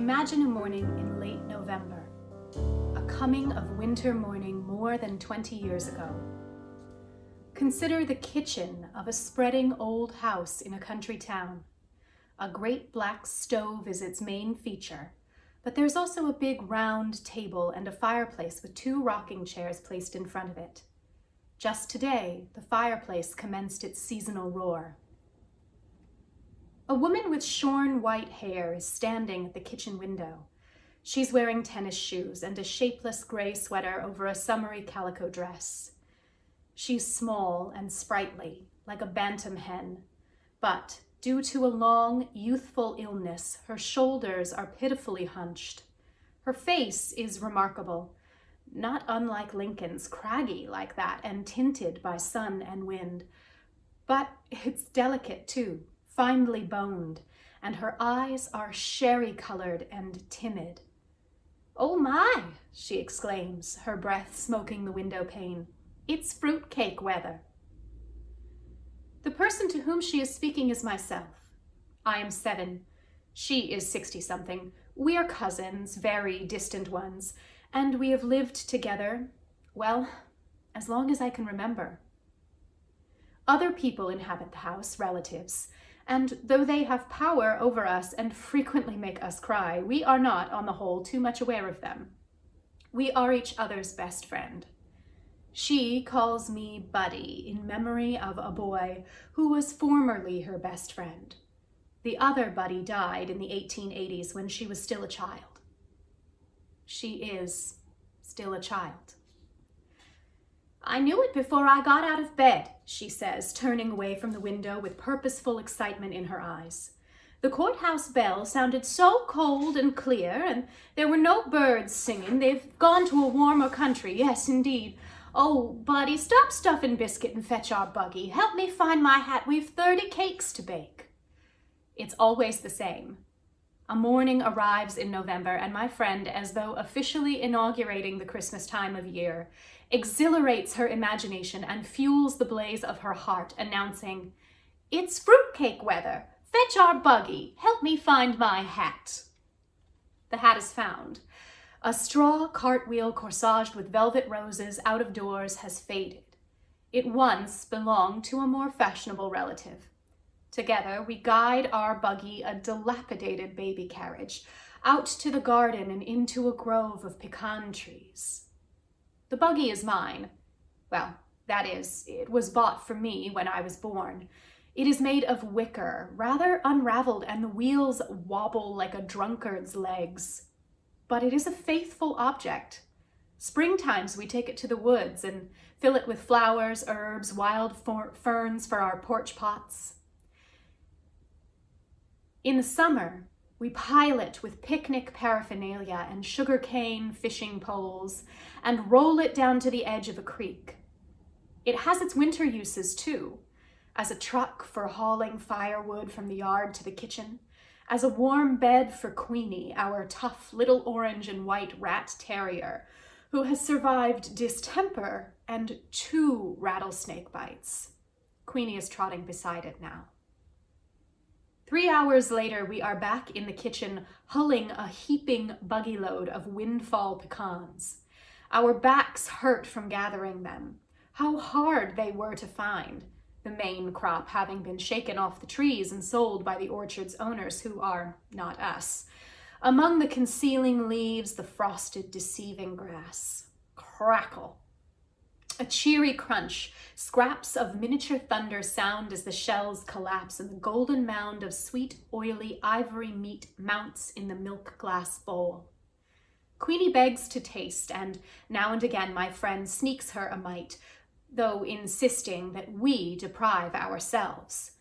Imagine a morning in late November, a coming of winter morning more than 20 years ago. Consider the kitchen of a spreading old house in a country town. A great black stove is its main feature, but there's also a big round table and a fireplace with 2 rocking chairs placed in front of it. Just today, the fireplace commenced its seasonal roar. A woman with shorn white hair is standing at the kitchen window. She's wearing tennis shoes and a shapeless gray sweater over a summery calico dress. She's small and sprightly, like a bantam hen, but due to a long, youthful illness, her shoulders are pitifully hunched. Her face is remarkable, not unlike Lincoln's, craggy like that and tinted by sun and wind. But it's delicate too, finely boned, and her eyes are sherry-colored and timid. "Oh my," she exclaims, her breath smoking the window pane. "It's fruitcake weather." The person to whom she is speaking is myself. I am 7. She is 60-something. We are cousins, very distant ones, and we have lived together, well, as long as I can remember. Other people inhabit the house, relatives, and though they have power over us and frequently make us cry, we are not, on the whole, too much aware of them. We are each other's best friend. She calls me Buddy in memory of a boy who was formerly her best friend. The other Buddy died in the 1880s when she was still a child. She is still a child. "I knew it before I got out of bed," she says, turning away from the window with purposeful excitement in her eyes. "The courthouse bell sounded so cold and clear, and there were no birds singing. They've gone to a warmer country, yes, indeed. Oh, Buddy, stop stuffing biscuit and fetch our buggy. Help me find my hat. We've 30 cakes to bake." It's always the same. A morning arrives in November, and my friend, as though officially inaugurating the Christmas time of year, exhilarates her imagination and fuels the blaze of her heart, announcing, "It's fruitcake weather. Fetch our buggy. Help me find my hat." The hat is found. A straw cartwheel corsaged with velvet roses out of doors has faded. It once belonged to a more fashionable relative. Together, we guide our buggy, a dilapidated baby carriage, out to the garden and into a grove of pecan trees. The buggy is mine. Well, that is, it was bought for me when I was born. It is made of wicker, rather unraveled, and the wheels wobble like a drunkard's legs. But it is a faithful object. Springtimes we take it to the woods and fill it with flowers, herbs, wild ferns for our porch pots. In the summer, we pile it with picnic paraphernalia and sugarcane fishing poles and roll it down to the edge of a creek. It has its winter uses too, as a truck for hauling firewood from the yard to the kitchen, as a warm bed for Queenie, our tough little orange and white rat terrier, who has survived distemper and 2 rattlesnake bites. Queenie is trotting beside it now. 3 hours later, we are back in the kitchen, hulling a heaping buggy load of windfall pecans. Our backs hurt from gathering them. How hard they were to find, the main crop having been shaken off the trees and sold by the orchard's owners, who are not us. Among the concealing leaves, the frosted, deceiving grass. Crackle. A cheery crunch, scraps of miniature thunder sound as the shells collapse and the golden mound of sweet, oily ivory meat mounts in the milk glass bowl. Queenie begs to taste, and now and again my friend sneaks her a mite, though insisting that we deprive ourselves.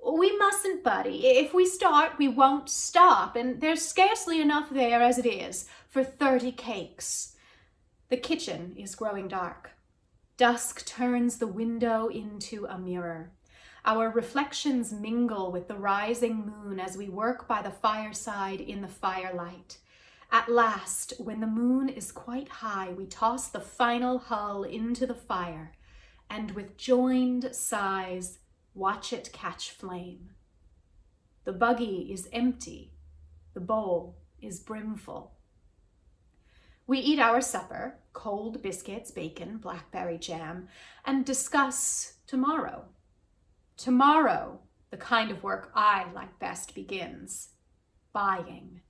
"We mustn't, Buddy. If we start, we won't stop, and there's scarcely enough there as it is for 30 cakes." The kitchen is growing dark. Dusk turns the window into a mirror. Our reflections mingle with the rising moon as we work by the fireside in the firelight. At last, when the moon is quite high, we toss the final hull into the fire, and with joined sighs, watch it catch flame. The buggy is empty, the bowl is brimful. We eat our supper, cold biscuits, bacon, blackberry jam, and discuss tomorrow. Tomorrow, the kind of work I like best begins. Buying.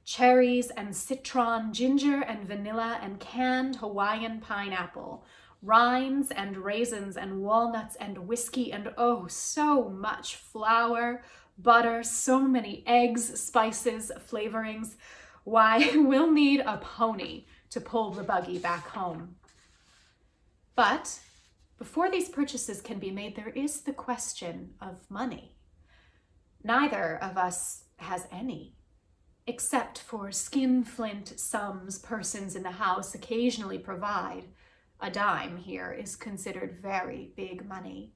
Cherries and citron, ginger and vanilla and canned Hawaiian pineapple, rinds and raisins and walnuts and whiskey and oh, so much flour, butter, so many eggs, spices, flavorings. Why, we'll need a pony to pull the buggy back home. But before these purchases can be made, there is the question of money. Neither of us has any, except for skinflint sums persons in the house occasionally provide. A dime here is considered very big money.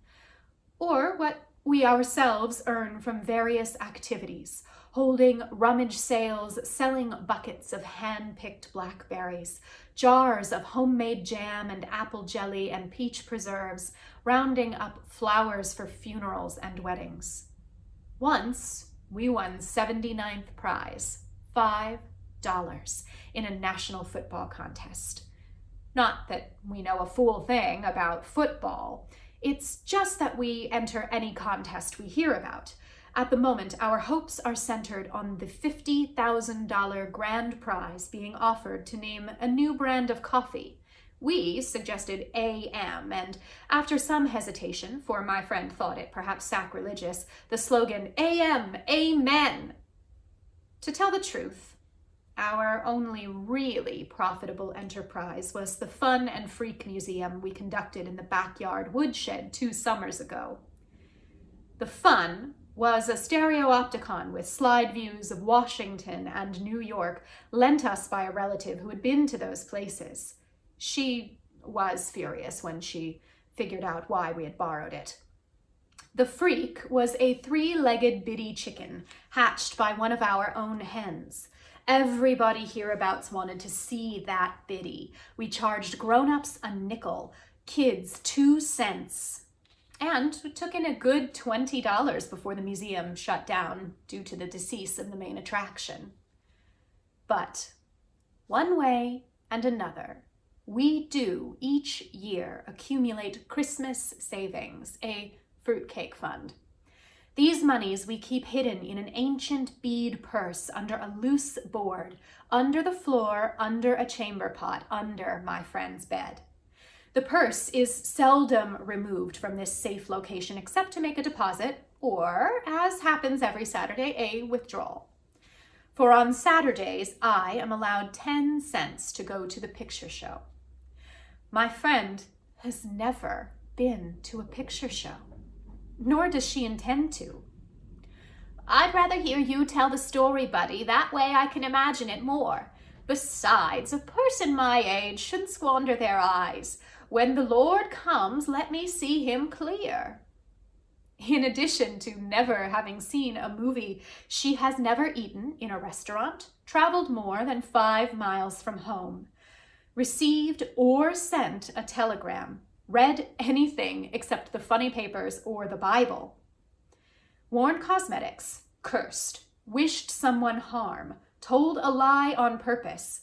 Or what we ourselves earn from various activities, holding rummage sales, selling buckets of hand-picked blackberries, jars of homemade jam and apple jelly and peach preserves, rounding up flowers for funerals and weddings. Once, we won 79th prize, $5, in a national football contest. Not that we know a fool thing about football. It's just that we enter any contest we hear about. At the moment, our hopes are centered on the $50,000 grand prize being offered to name a new brand of coffee. We suggested AM, and after some hesitation, for my friend thought it perhaps sacrilegious, the slogan AM, Amen. To tell the truth, our only really profitable enterprise was the Fun and Freak Museum we conducted in the backyard woodshed 2 summers ago. The Fun was a stereopticon with slide views of Washington and New York, lent us by a relative who had been to those places. She was furious when she figured out why we had borrowed it. The Freak was a 3-legged bitty chicken hatched by one of our own hens. Everybody hereabouts wanted to see that bitty. We charged grown-ups a nickel, kids 2 cents. And we took in a good $20 before the museum shut down due to the decease of the main attraction. But one way and another, we do each year accumulate Christmas savings, a fruitcake fund. These monies we keep hidden in an ancient bead purse under a loose board, under the floor, under a chamber pot, under my friend's bed. The purse is seldom removed from this safe location except to make a deposit or, as happens every Saturday, a withdrawal. For on Saturdays, I am allowed 10 cents to go to the picture show. My friend has never been to a picture show, nor does she intend to. I'd rather hear you tell the story, buddy. That way I can imagine it more. Besides, a person my age shouldn't squander their eyes. When the Lord comes, let me see him clear. In addition to never having seen a movie, she has never eaten in a restaurant, traveled more than 5 miles from home, received or sent a telegram, read anything except the funny papers or the Bible, worn cosmetics, cursed, wished someone harm, told a lie on purpose,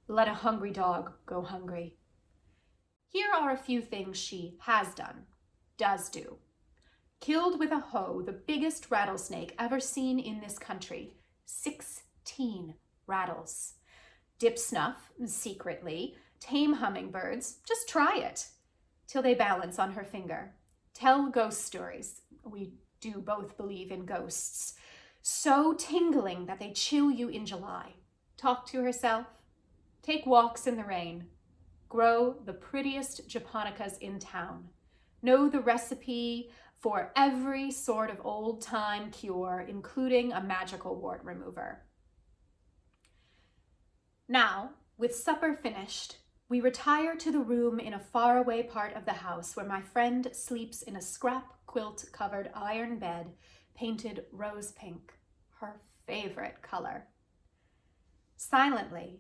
let a hungry dog go hungry. Here are a few things she has done, does do. Killed with a hoe the biggest rattlesnake ever seen in this country, 16 rattles. Dip snuff, secretly, tame hummingbirds, just try it, till they balance on her finger. Tell ghost stories, we do both believe in ghosts, so tingling that they chill you in July. Talk to herself, take walks in the rain, grow the prettiest japonicas in town, know the recipe for every sort of old-time cure, including a magical wart remover. Now, with supper finished, we retire to the room in a faraway part of the house where my friend sleeps in a scrap quilt-covered iron bed painted rose pink, her favorite color. Silently,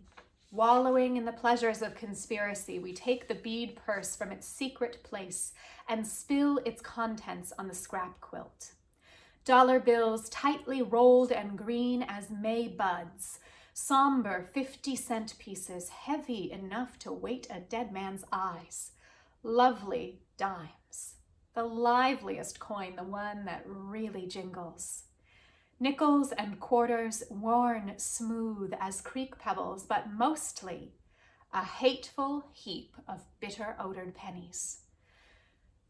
wallowing in the pleasures of conspiracy, we take the bead purse from its secret place and spill its contents on the scrap quilt. Dollar bills tightly rolled and green as May buds, somber 50-cent pieces heavy enough to weight a dead man's eyes, lovely dimes, the liveliest coin, the one that really jingles. Nickels and quarters worn smooth as creek pebbles, but mostly a hateful heap of bitter-odored pennies.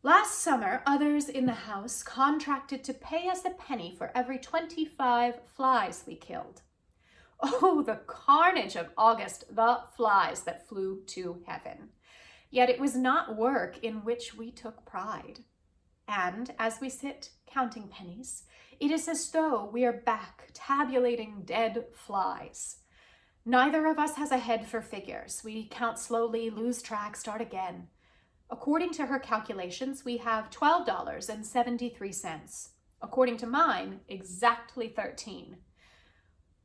Last summer, others in the house contracted to pay us a penny for every 25 flies we killed. Oh, the carnage of August, the flies that flew to heaven. Yet it was not work in which we took pride. And as we sit counting pennies, it is as though we are back tabulating dead flies. Neither of us has a head for figures. We count slowly, lose track, start again. According to her calculations, we have $12.73. According to mine, exactly 13.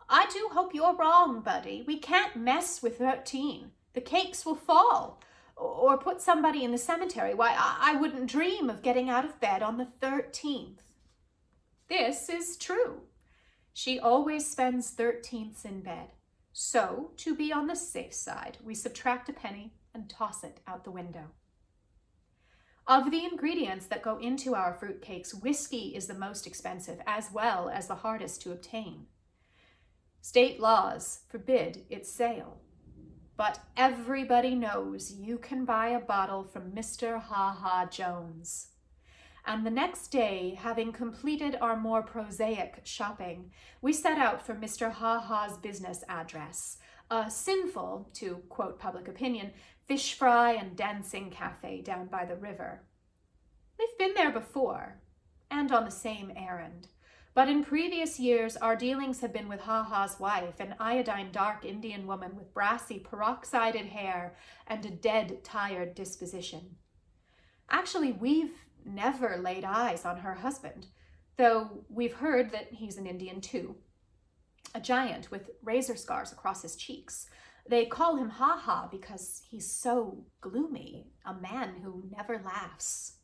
I do hope you're wrong, Buddy. We can't mess with 13. The cakes will fall. Or put somebody in the cemetery. Why, I wouldn't dream of getting out of bed on the 13th. This is true. She always spends 13ths in bed. So, to be on the safe side, we subtract a penny and toss it out the window. Of the ingredients that go into our fruitcakes, whiskey is the most expensive, as well as the hardest to obtain. State laws forbid its sale. But everybody knows you can buy a bottle from Mr. Ha Ha Jones. And the next day, having completed our more prosaic shopping, we set out for Mr. Ha Ha's business address, a sinful, to quote public opinion, fish fry and dancing cafe down by the river. We've been there before, and on the same errand. But in previous years, our dealings have been with Ha Ha's wife, an iodine dark Indian woman with brassy, peroxided hair and a dead, tired disposition. Actually, we've never laid eyes on her husband, though we've heard that he's an Indian too. A giant with razor scars across his cheeks. They call him Ha Ha because he's so gloomy, a man who never laughs.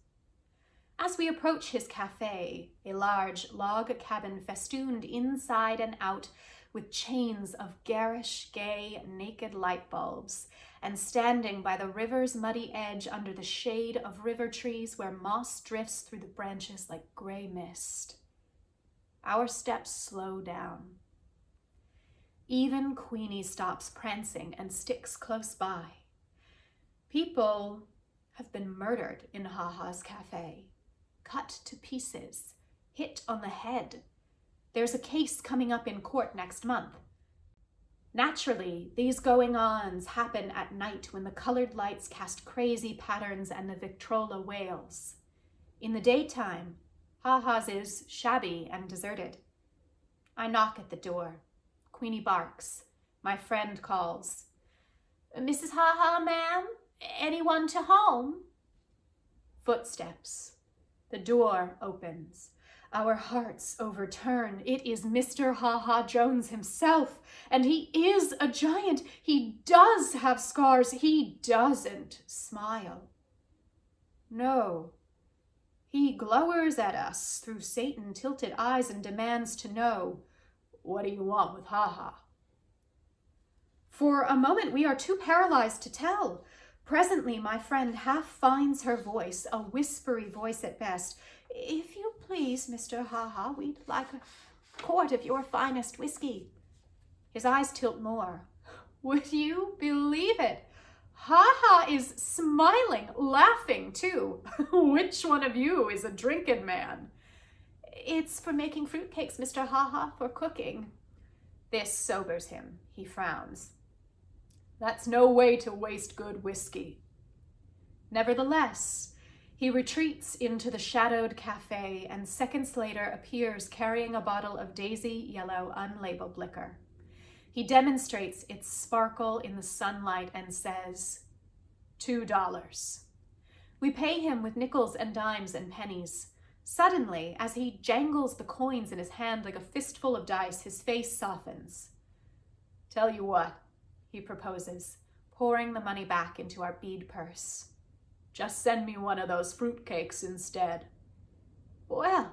As we approach his cafe, a large log cabin festooned inside and out with chains of garish, gay, naked light bulbs, and standing by the river's muddy edge under the shade of river trees where moss drifts through the branches like gray mist. Our steps slow down. Even Queenie stops prancing and sticks close by. People have been murdered in Ha Ha's cafe. Cut to pieces, hit on the head. There's a case coming up in court next month. Naturally, these going-ons happen at night when the colored lights cast crazy patterns and the Victrola wails. In the daytime, Ha Ha's is shabby and deserted. I knock at the door. Queenie barks. My friend calls. Mrs. Ha Ha, ma'am? Anyone to home? Footsteps. The door opens. Our hearts overturn. It is Mr. Ha Ha Jones himself, and he is a giant. He does have scars. He doesn't smile. No. He glowers at us through Satan-tilted eyes and demands to know, what do you want with Ha Ha? For a moment, we are too paralyzed to tell. Presently, my friend half finds her voice, a whispery voice at best. If you please, Mr. Ha Ha, we'd like a quart of your finest whiskey. His eyes tilt more. Would you believe it? Ha Ha is smiling, laughing too. Which one of you is a drinking man? It's for making fruitcakes, Mr. Ha Ha, for cooking. This sobers him. He frowns. That's no way to waste good whiskey. Nevertheless, he retreats into the shadowed cafe and seconds later appears carrying a bottle of daisy yellow unlabeled liquor. He demonstrates its sparkle in the sunlight and says, $2. We pay him with nickels and dimes and pennies. Suddenly, as he jangles the coins in his hand like a fistful of dice, his face softens. Tell you what, he proposes, pouring the money back into our bead purse. Just send me one of those fruitcakes instead. Well,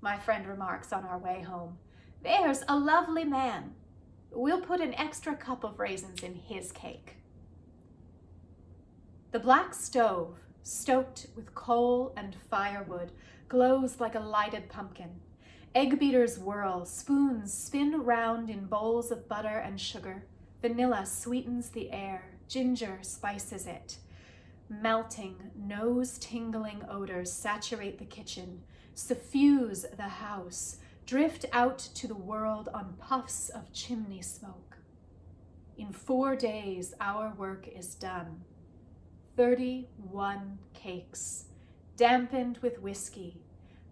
my friend remarks on our way home, there's a lovely man. We'll put an extra cup of raisins in his cake. The black stove, stoked with coal and firewood, glows like a lighted pumpkin. Egg beaters whirl, spoons spin round in bowls of butter and sugar. Vanilla sweetens the air, ginger spices it. Melting, nose-tingling odors saturate the kitchen, suffuse the house, drift out to the world on puffs of chimney smoke. In 4 days, our work is done. 31 cakes, dampened with whiskey,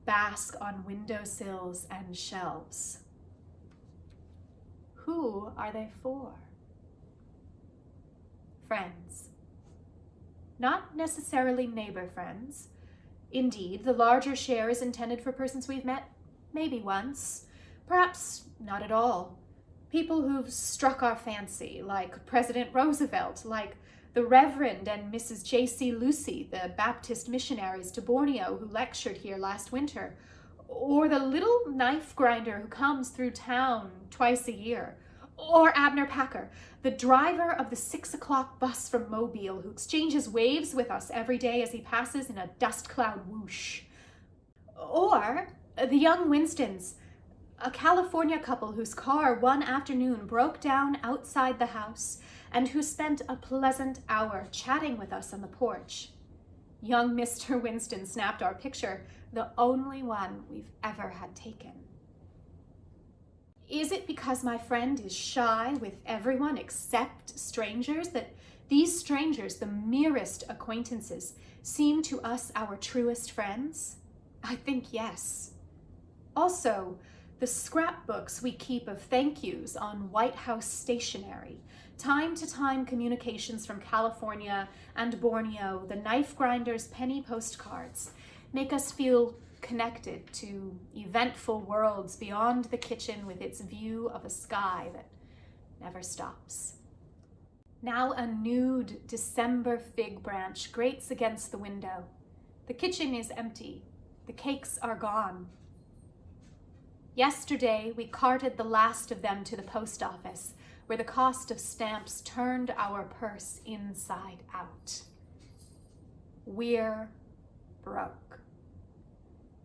bask on windowsills and shelves. Who are they for? Friends. Not necessarily neighbor friends. Indeed, the larger share is intended for persons we've met maybe once, perhaps not at all. People who've struck our fancy, like President Roosevelt, like the Reverend and Mrs. J.C. Lucy, the Baptist missionaries to Borneo who lectured here last winter, or the little knife grinder who comes through town twice a year, or Abner Packer, the driver of the 6 o'clock bus from Mobile who exchanges waves with us every day as he passes in a dust cloud whoosh. Or the young Winstons, a California couple whose car one afternoon broke down outside the house and who spent a pleasant hour chatting with us on the porch. Young Mr. Winston snapped our picture, the only one we've ever had taken. Is it because my friend is shy with everyone except strangers that these strangers, the merest acquaintances, seem to us our truest friends? I think yes. Also, the scrapbooks we keep of thank yous on White House stationery, time-to-time communications from California and Borneo, the knife grinder's penny postcards, make us feel connected to eventful worlds beyond the kitchen with its view of a sky that never stops. Now a nude December fig branch grates against the window. The kitchen is empty. The cakes are gone. Yesterday, we carted the last of them to the post office, where the cost of stamps turned our purse inside out. We're broke.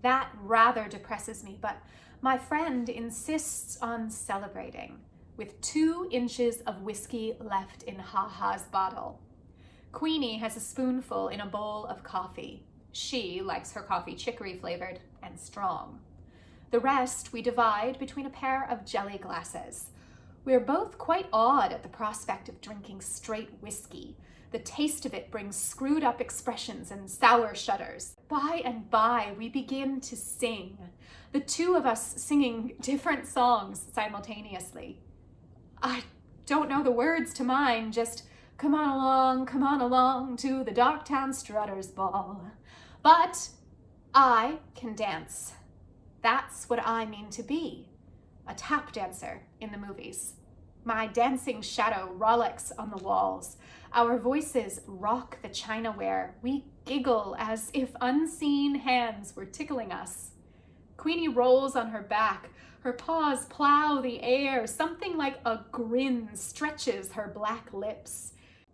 That rather depresses me, but my friend insists on celebrating with 2 inches of whiskey left in Ha-Ha's bottle. Queenie has a spoonful in a bowl of coffee. She likes her coffee chicory flavored and strong. The rest we divide between a pair of jelly glasses. We're both quite awed at the prospect of drinking straight whiskey. The taste of it brings screwed up expressions and sour shudders. By and by, we begin to sing, the 2 of us singing different songs simultaneously. I don't know the words to mine, just come on along to the Darktown Strutters Ball. But I can dance. That's what I mean to be, a tap dancer in the movies. My dancing shadow rollicks on the walls. Our voices rock the chinaware. We giggle as if unseen hands were tickling us. Queenie rolls on her back. Her paws plow the air. Something like a grin stretches her black lips.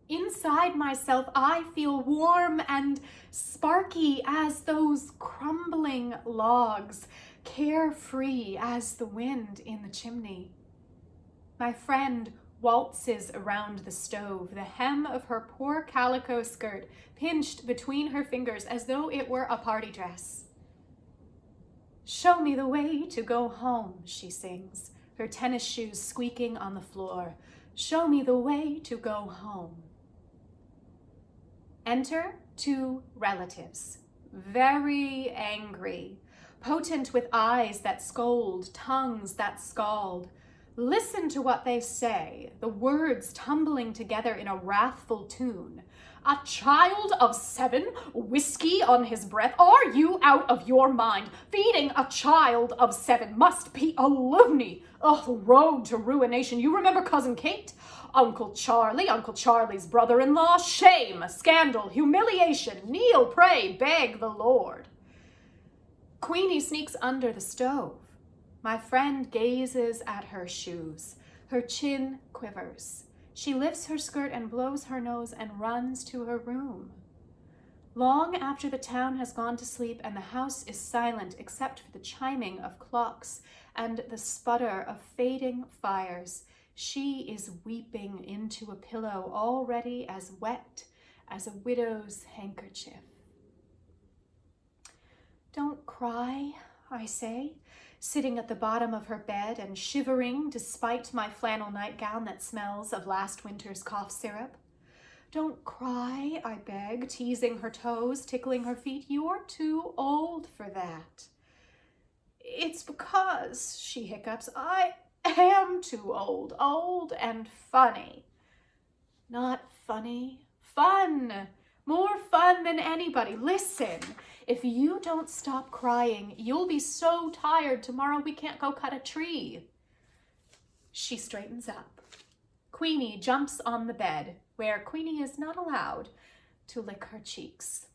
Inside myself, I feel warm and sparky as those crumbling logs, carefree as the wind in the chimney. My friend waltzes around the stove, the hem of her poor calico skirt pinched between her fingers as though it were a party dress. Show me the way to go home, she sings, her tennis shoes squeaking on the floor. Show me the way to go home. Enter 2 relatives, very angry, potent with eyes that scold, tongues that scald. Listen to what they say, the words tumbling together in a wrathful tune. A child of 7, whiskey on his breath. Are you out of your mind? Feeding a child of 7 must be a loony. Oh, the road to ruination. You remember Cousin Kate? Uncle Charlie's brother-in-law. Shame, scandal, humiliation. Kneel, pray, beg the Lord. Queenie sneaks under the stove. My friend gazes at her shoes. Her chin quivers. She lifts her skirt and blows her nose and runs to her room. Long after the town has gone to sleep and the house is silent except for the chiming of clocks and the sputter of fading fires, she is weeping into a pillow already as wet as a widow's handkerchief. Don't cry, I say, sitting at the bottom of her bed and shivering despite my flannel nightgown that smells of last winter's cough syrup. Don't cry, I beg, teasing her toes, tickling her feet. You're too old for that. It's because, she hiccups, I am too old and funny. Not funny, fun, more fun than anybody. Listen, if you don't stop crying, you'll be so tired tomorrow we can't go cut a tree. She straightens up. Queenie jumps on the bed, where Queenie is not allowed to lick her cheeks.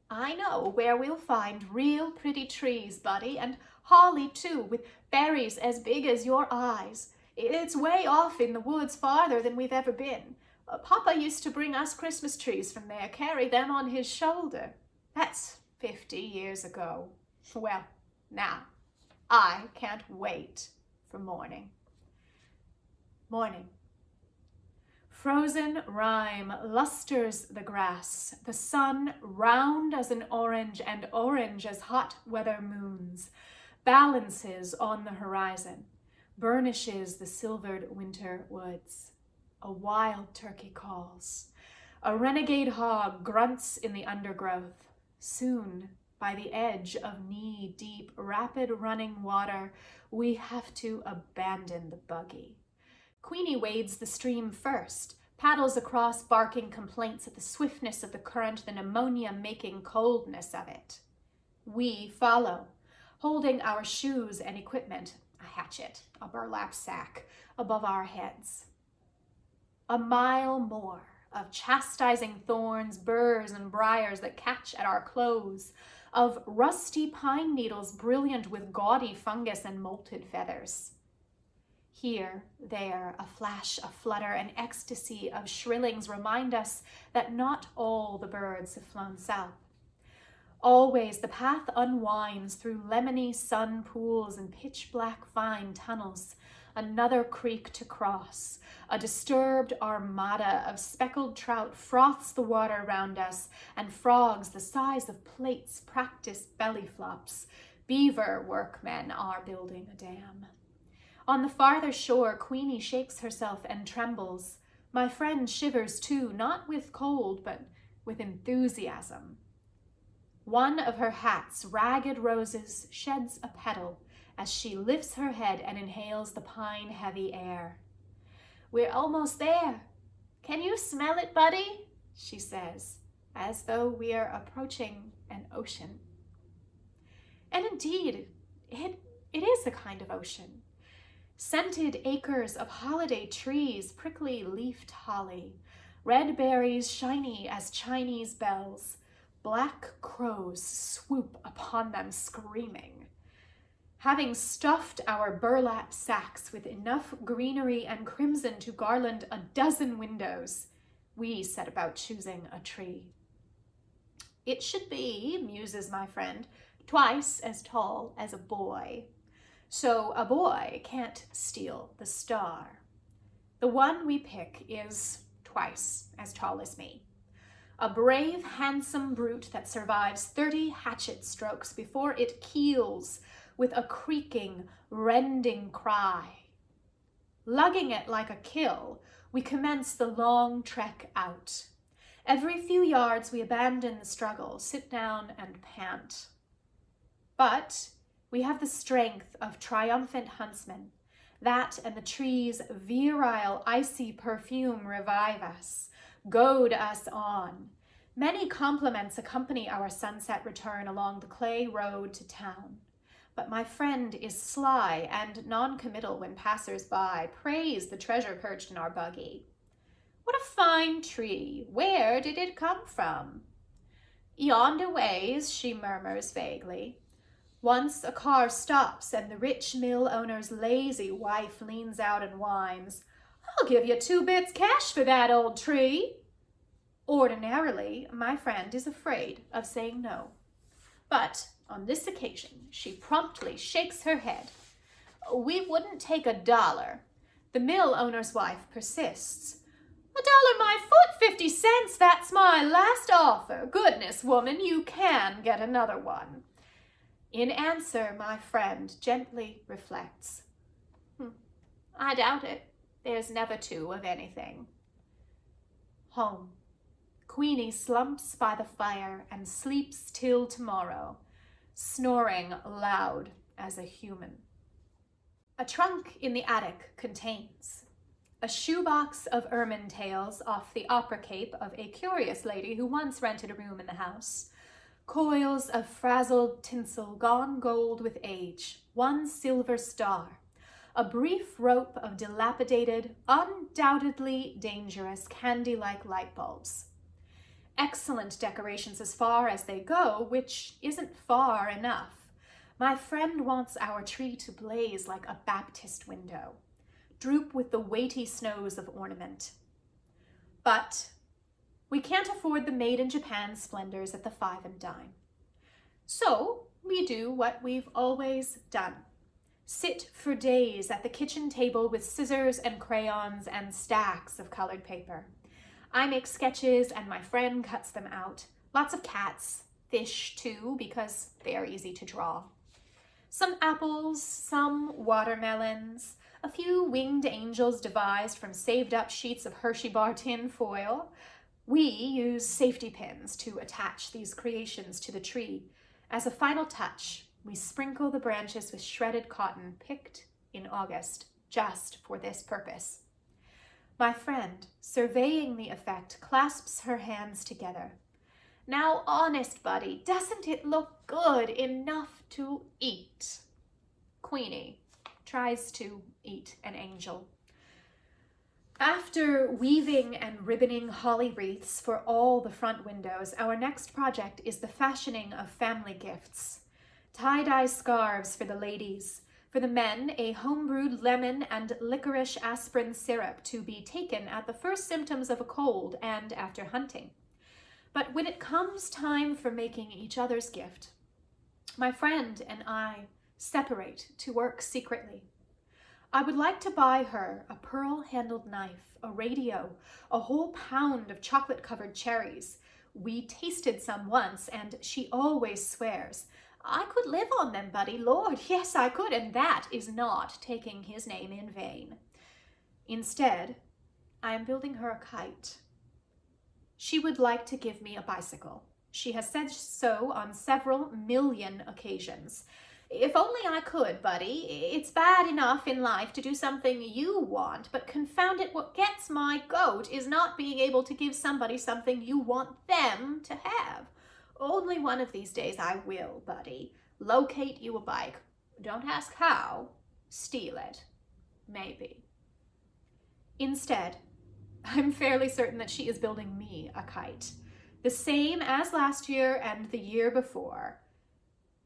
I know where we'll find real pretty trees, buddy, and holly too, with berries as big as your eyes. It's way off in the woods, farther than we've ever been. Papa used to bring us Christmas trees from there, carry them on his shoulder. That's 50 years ago. Well, now, I can't wait for morning. Morning. Frozen rime lusters the grass, the sun round as an orange and orange as hot weather moons, balances on the horizon, burnishes the silvered winter woods. A wild turkey calls. A renegade hog grunts in the undergrowth. Soon, by the edge of knee-deep, rapid-running water, we have to abandon the buggy. Queenie wades the stream first, paddles across barking complaints at the swiftness of the current, the pneumonia-making coldness of it. We follow, holding our shoes and equipment, a hatchet, a burlap sack, above our heads. A mile more of chastising thorns, burrs, and briars that catch at our clothes, of rusty pine needles brilliant with gaudy fungus and molted feathers. Here, there, a flash, a flutter, an ecstasy of shrillings remind us that not all the birds have flown south. Always the path unwinds through lemony sun pools and pitch-black vine tunnels, another creek to cross. A disturbed armada of speckled trout froths the water around us, and frogs the size of plates practice belly flops. Beaver workmen are building a dam. On the farther shore, Queenie shakes herself and trembles. My friend shivers too, not with cold, but with enthusiasm. One of her hat's ragged roses sheds a petal as she lifts her head and inhales the pine-heavy air. We're almost there. Can you smell it, buddy? She says, as though we are approaching an ocean. And indeed, it is a kind of ocean. Scented acres of holiday trees, prickly leafed holly, red berries shiny as Chinese bells, black crows swoop upon them screaming. Having stuffed our burlap sacks with enough greenery and crimson to garland a dozen windows, we set about choosing a tree. It should be, muses my friend, twice as tall as a boy. So a boy can't steal the star. The one we pick is twice as tall as me. A brave, handsome brute that survives 30 hatchet strokes before it keels with a creaking, rending cry. Lugging it like a kill, we commence the long trek out. Every few yards we abandon the struggle, sit down and pant. But we have the strength of triumphant huntsmen. That and the tree's virile, icy perfume revive us, goad us on. Many compliments accompany our sunset return along the clay road to town. But my friend is sly and non-committal when passers-by praise the treasure perched in our buggy. What a fine tree! Where did it come from? Yonder ways, she murmurs vaguely. Once a car stops and the rich mill owner's lazy wife leans out and whines, "I'll give you 2 bits cash for that old tree." Ordinarily, my friend is afraid of saying no. But on this occasion, she promptly shakes her head. "We wouldn't take $1. The mill owner's wife persists. "$1 my foot, 50 cents, that's my last offer. Goodness, woman, you can get another one." In answer, my friend gently reflects. I doubt it. There's never 2 of anything. Home. Queenie slumps by the fire and sleeps till tomorrow, snoring loud as a human. A trunk in the attic contains a shoebox of ermine tails off the opera cape of a curious lady who once rented a room in the house, coils of frazzled tinsel gone gold with age, 1 silver star, a brief rope of dilapidated, undoubtedly dangerous candy-like light bulbs. Excellent decorations as far as they go, which isn't far enough. My friend wants our tree to blaze like a Baptist window, droop with the weighty snows of ornament. But we can't afford the made-in-Japan splendors at the 5 and dime. So we do what we've always done. Sit for days at the kitchen table with scissors and crayons and stacks of colored paper. I make sketches and my friend cuts them out. Lots of cats, fish too, because they're easy to draw. Some apples, some watermelons, a few winged angels devised from saved-up sheets of Hershey bar tin foil. We use safety pins to attach these creations to the tree. As a final touch, we sprinkle the branches with shredded cotton picked in August, just for this purpose. My friend, surveying the effect, clasps her hands together. "Now, honest, buddy, doesn't it look good enough to eat?" Queenie tries to eat an angel. After weaving and ribboning holly wreaths for all the front windows, our next project is the fashioning of family gifts. Tie-dye scarves for the ladies. For the men, a home-brewed lemon and licorice aspirin syrup to be taken at the first symptoms of a cold and after hunting. But when it comes time for making each other's gift, my friend and I separate to work secretly. I would like to buy her a pearl-handled knife, a radio, a whole pound of chocolate-covered cherries. We tasted some once, and she always swears, "I could live on them, buddy. Lord, yes, I could, and that is not taking his name in vain." Instead, I am building her a kite. She would like to give me a bicycle. She has said so on several million occasions. "If only I could, buddy. It's bad enough in life to do something you want, but confound it, what gets my goat is not being able to give somebody something you want them to have. Only one of these days I will, buddy. Locate you a bike. Don't ask how. Steal it. Maybe." Instead, I'm fairly certain that she is building me a kite. The same as last year and the year before.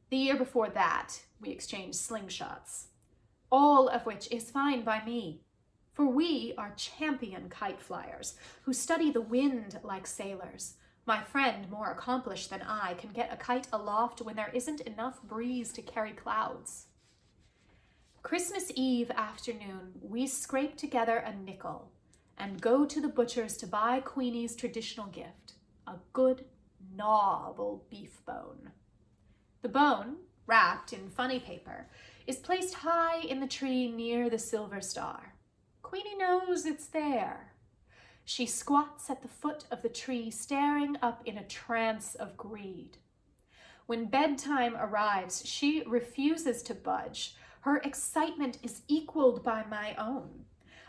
The year before that, we exchanged slingshots. All of which is fine by me, for we are champion kite flyers who study the wind like sailors. My friend, more accomplished than I, can get a kite aloft when there isn't enough breeze to carry clouds. Christmas Eve afternoon, we scrape together a nickel and go to the butcher's to buy Queenie's traditional gift, a good gnawable beef bone. The bone, wrapped in funny paper, is placed high in the tree near the silver star. Queenie knows it's there. She squats at the foot of the tree, staring up in a trance of greed. When bedtime arrives, she refuses to budge. Her excitement is equaled by my own.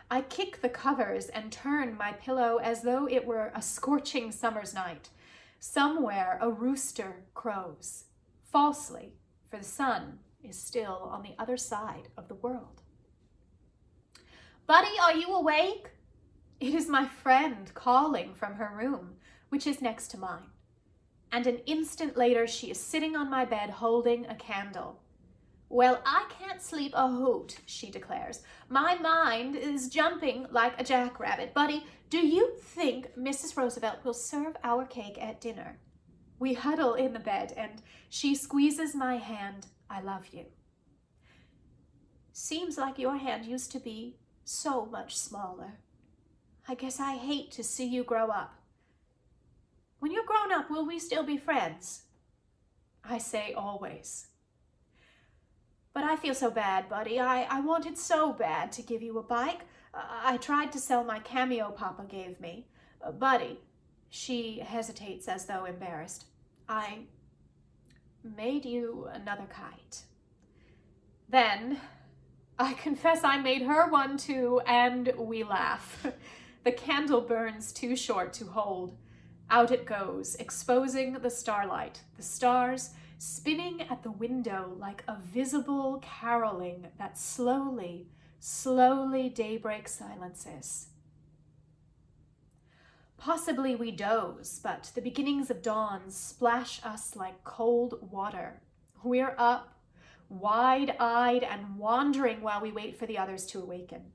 I kick the covers and turn my pillow as though it were a scorching summer's night. Somewhere a rooster crows. Falsely, for the sun is still on the other side of the world. "Buddy, are you awake?" It is my friend calling from her room, which is next to mine. and an instant later she is sitting on my bed holding a candle. "Well, I can't sleep a hoot," she declares. "My mind is jumping like a jackrabbit. Buddy, do you think Mrs. Roosevelt will serve our cake at dinner?" We huddle in the bed and she squeezes my hand. "I love you." "Seems like your hand used to be so much smaller. I guess I hate to see you grow up. When you're grown up, will we still be friends?" I say always. "But I feel so bad, Buddy. I wanted so bad to give you a bike. I tried to sell my Cameo Papa gave me. Buddy," she hesitates as though embarrassed, "I made you another kite." Then I confess I made her one too, and we laugh. The candle burns too short to hold. Out it goes, exposing the starlight, the stars spinning at the window like a visible caroling that slowly, slowly daybreak silences. Possibly we doze, but the beginnings of dawn splash us like cold water. We're up, wide-eyed and wandering while we wait for the others to awaken.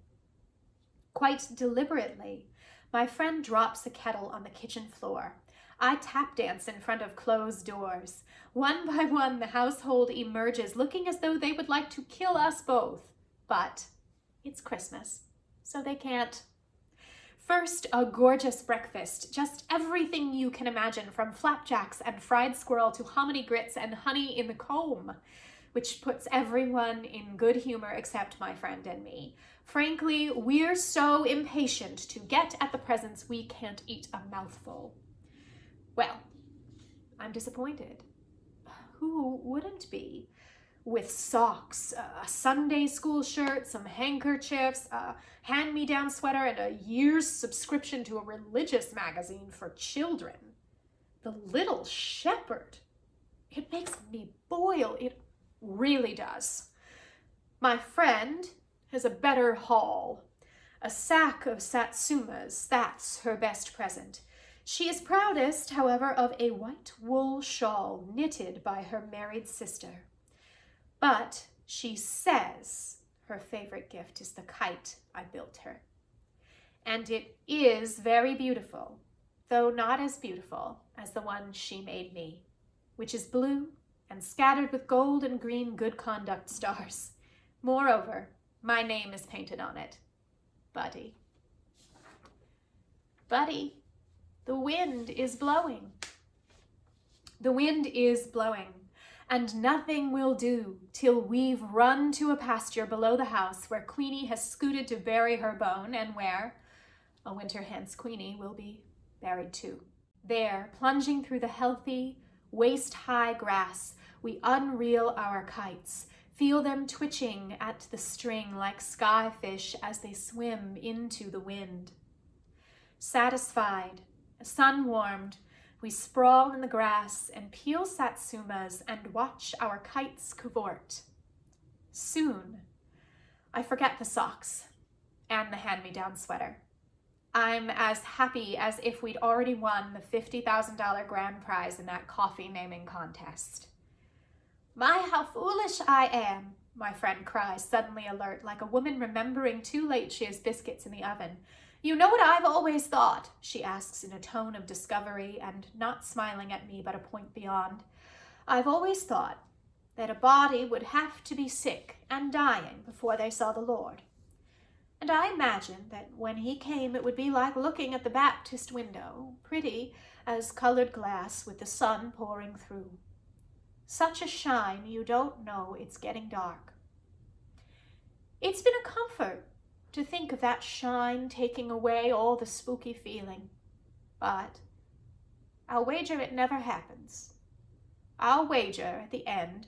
Quite deliberately, my friend drops the kettle on the kitchen floor. I tap dance in front of closed doors. One by one, the household emerges, looking as though they would like to kill us both. But it's Christmas, so they can't. First, a gorgeous breakfast, just everything you can imagine, from flapjacks and fried squirrel to hominy grits and honey in the comb, which puts everyone in good humor except my friend and me. Frankly, we're so impatient to get at the presents we can't eat a mouthful. Well, I'm disappointed. Who wouldn't be? With socks, a Sunday school shirt, some handkerchiefs, a hand-me-down sweater, and a year's subscription to a religious magazine for children. The Little Shepherd. It makes me boil. It really does. My friend has a better haul. A sack of satsumas, that's her best present. She is proudest, however, of a white wool shawl knitted by her married sister. But she says her favorite gift is the kite I built her. And it is very beautiful, though not as beautiful as the one she made me, which is blue and scattered with gold and green good conduct stars. Moreover, my name is painted on it. Buddy. Buddy, the wind is blowing. The wind is blowing, and nothing will do till we've run to a pasture below the house where Queenie has scooted to bury her bone, and where, a winter hence, Queenie will be buried too. There, plunging through the healthy, waist-high grass, we unreel our kites, feel them twitching at the string like skyfish as they swim into the wind. Satisfied, sun-warmed, we sprawl in the grass and peel satsumas and watch our kites cavort. Soon, I forget the socks and the hand-me-down sweater. I'm as happy as if we'd already won the $50,000 grand prize in that coffee naming contest. My, how foolish I am, my friend cries, suddenly alert, like a woman remembering too late she has biscuits in the oven. You know what I've always thought, she asks in a tone of discovery and not smiling at me but a point beyond. I've always thought that a body would have to be sick and dying before they saw the Lord. And I imagined that when he came it would be like looking at the Baptist window, pretty as colored glass with the sun pouring through. Such a shine you don't know it's getting dark. It's been a comfort to think of that shine taking away all the spooky feeling. But I'll wager it never happens. I'll wager at the end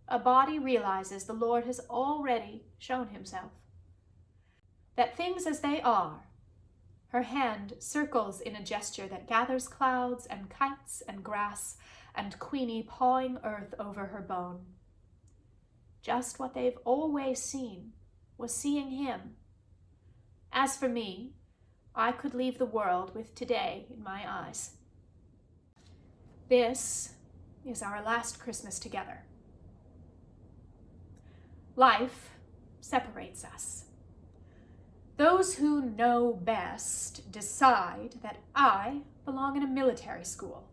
a body realizes the Lord has already shown himself. That things as they are, her hand circles in a gesture that gathers clouds and kites and grass and Queenie pawing earth over her bone. Just what they've always seen was seeing him. As for me, I could leave the world with today in my eyes. This is our last Christmas together. Life separates us. Those who know best decide that I belong in a military school,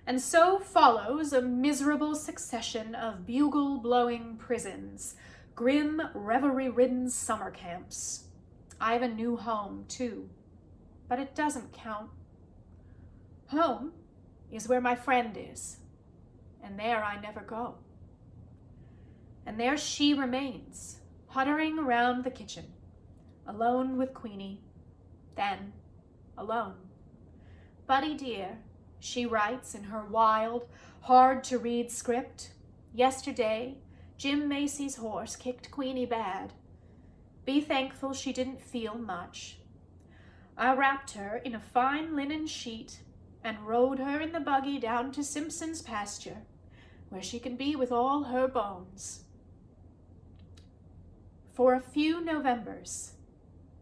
and so follows a miserable succession of bugle-blowing prisons, grim, revelry-ridden summer camps. I have a new home, too, but it doesn't count. Home is where my friend is, and there I never go. And there she remains, puttering around the kitchen, alone with Queenie, then alone. Buddy dear, she writes in her wild, hard-to-read script, yesterday, Jim Macy's horse kicked Queenie bad. Be thankful she didn't feel much. I wrapped her in a fine linen sheet and rode her in the buggy down to Simpson's pasture, where she can be with all her bones. For a few Novembers,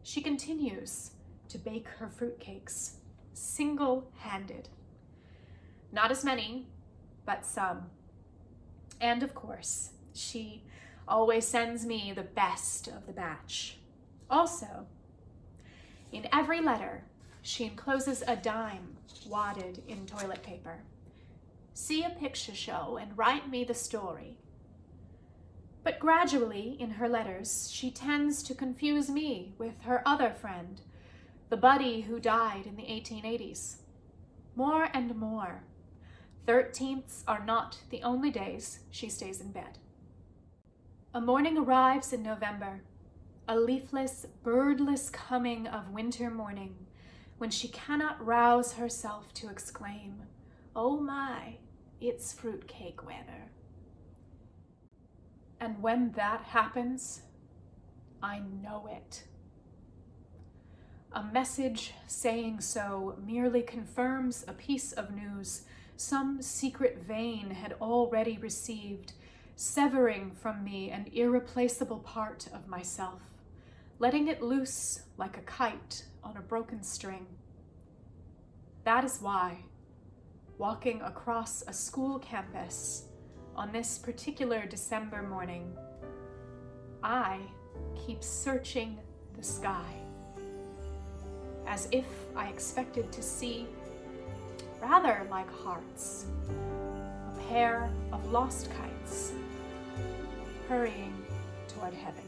she continues to bake her fruitcakes, single-handed. Not as many, but some. And of course, she always sends me the best of the batch. Also, in every letter, she encloses a dime wadded in toilet paper. See a picture show and write me the story. But gradually, in her letters, she tends to confuse me with her other friend, the buddy who died in the 1880s. More and more. 13ths are not the only days she stays in bed. A morning arrives in November, a leafless, birdless coming of winter morning, when she cannot rouse herself to exclaim, "Oh my, it's fruitcake weather." And when that happens, I know it. A message saying so merely confirms a piece of news some secret vein had already received, severing from me an irreplaceable part of myself, letting it loose like a kite on a broken string. That is why, walking across a school campus on this particular December morning, I keep searching the sky, as if I expected to see, rather like hearts, a pair of lost kites hurrying toward heaven.